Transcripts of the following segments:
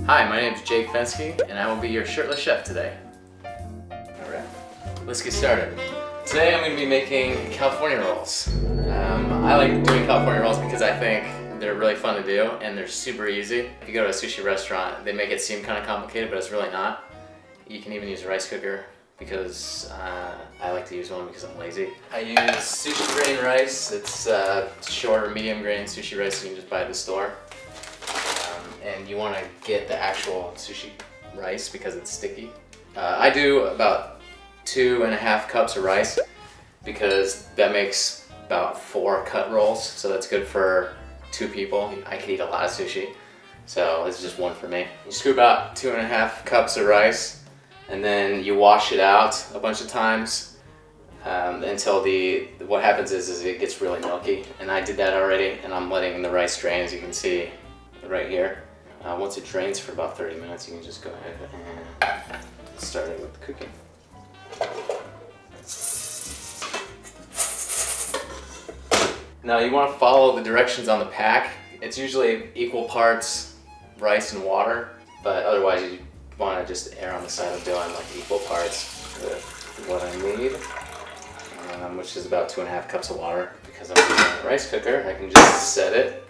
Hi, my name is Jake Fensky, and I will be your shirtless chef today. Alright, let's get started. Today I'm going to be making California rolls. I like doing California rolls because I think they're really fun to do and they're super easy. If you go to a sushi restaurant, they make it seem kind of complicated, but it's really not. You can even use a rice cooker because I like to use one because I'm lazy. I use sushi grain rice. It's short or medium grain sushi rice you can just buy at the store. And you want to get the actual sushi rice because it's sticky. I do about 2.5 cups of rice because that makes about 4 cut rolls, so that's good for 2 people. I could eat a lot of sushi, so this is just one for me. You scoop out 2.5 cups of rice, and then you wash it out a bunch of times until what happens is it gets really milky. And I did that already, and I'm letting the rice drain, as you can see right here. Once it drains for about 30 minutes, you can just go ahead and start it with the cooking. Now you want to follow the directions on the pack. It's usually equal parts rice and water, but otherwise you want to just err on the side of doing like equal parts with what I need, which is about 2.5 cups of water. Because I'm using a rice cooker, I can just set it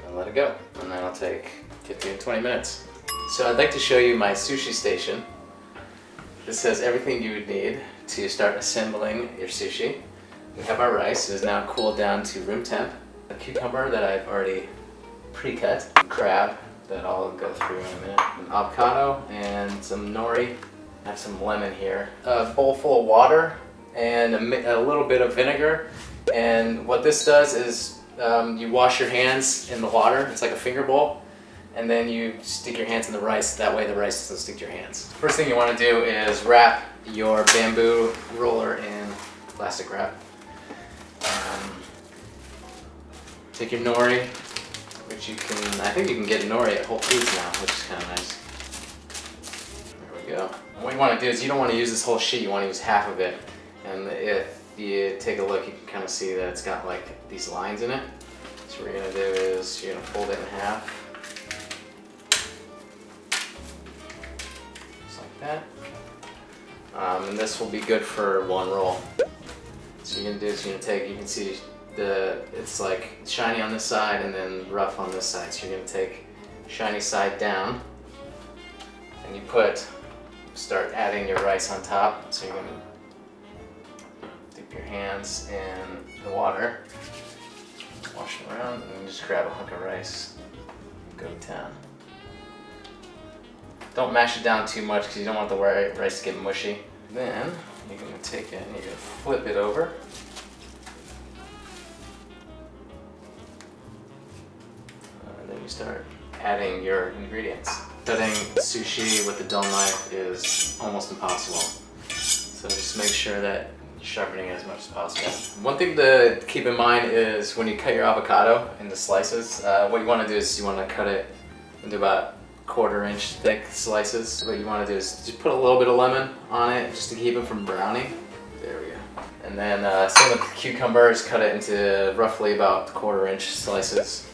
and let it go, and that'll take 15 to 20 minutes. So I'd like to show you my sushi station. This has everything you would need to start assembling your sushi. We have our rice. It is now cooled down to room temp. A cucumber that I've already pre-cut. Crab that I'll go through in a minute. An avocado and some nori. I have some lemon here. A bowl full of water and a little bit of vinegar. And what this does is you wash your hands in the water. It's like a finger bowl. And then you stick your hands in the rice. That way the rice doesn't stick to your hands. First thing you want to do is wrap your bamboo roller in plastic wrap. Take your nori, which I think you can get nori at Whole Foods now, which is kind of nice. There we go. And what you want to do is you don't want to use this whole sheet, you want to use half of it. And if you take a look, you can kind of see that it's got like these lines in it. So what you're going to do is you're going to fold it in half. Just like that. And this will be good for one roll. So you're going to do is you're going to take, you can see it's like shiny on this side and then rough on this side. So you're going to take shiny side down and you start adding your rice on top. So you're going to dip your hands in the water, wash it around, and then just grab a hunk of rice and go to town. Don't mash it down too much because you don't want the rice to get mushy. Then you're going to take it and you're going to flip it over. And then you start adding your ingredients. Cutting sushi with a dull knife is almost impossible. So just make sure that you're sharpening it as much as possible. One thing to keep in mind is when you cut your avocado into slices, what you want to do is you want to cut it into about 1/4 inch thick slices. What you want to do is just put a little bit of lemon on it just to keep it from browning. There we go. And then same with the cucumbers, cut it into roughly about 1/4 inch slices.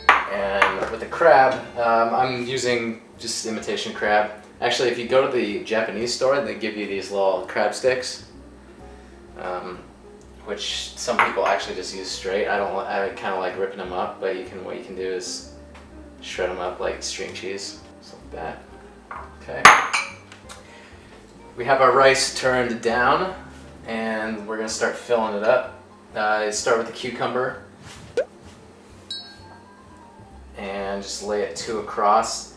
And with the crab, I'm using just imitation crab. Actually, if you go to the Japanese store, they give you these little crab sticks, which some people actually just use straight. I kind of like ripping them up, but what you can do is shred them up like string cheese, just like that. Okay. We have our rice turned down, and we're gonna start filling it up. Start with the cucumber, and just lay it 2 across.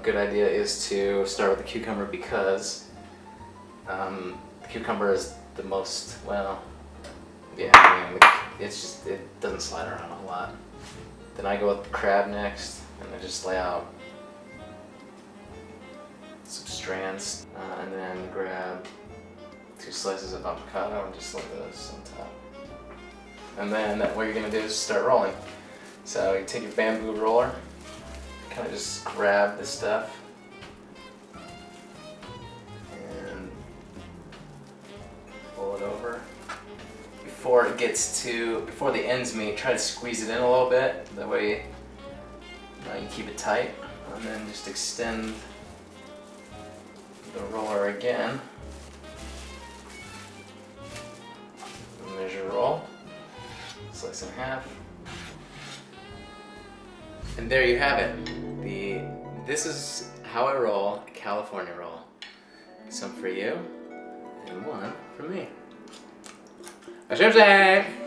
Good idea is to start with the cucumber because the cucumber is the most, well, yeah, I mean, it doesn't slide around a lot. Then I go with the crab next, and I just lay out some strands, and then grab 2 slices of avocado and just lay those on top. And then what you're going to do is start rolling. So you take your bamboo roller, kind of just grab this stuff, and pull it over. Before the ends meet, try to squeeze it in a little bit. That way you keep it tight. And then just extend the roller again. Measure roll. Slice in half. And there you have it. This is how I roll a California roll. Some for you, and one for me. Ashimse!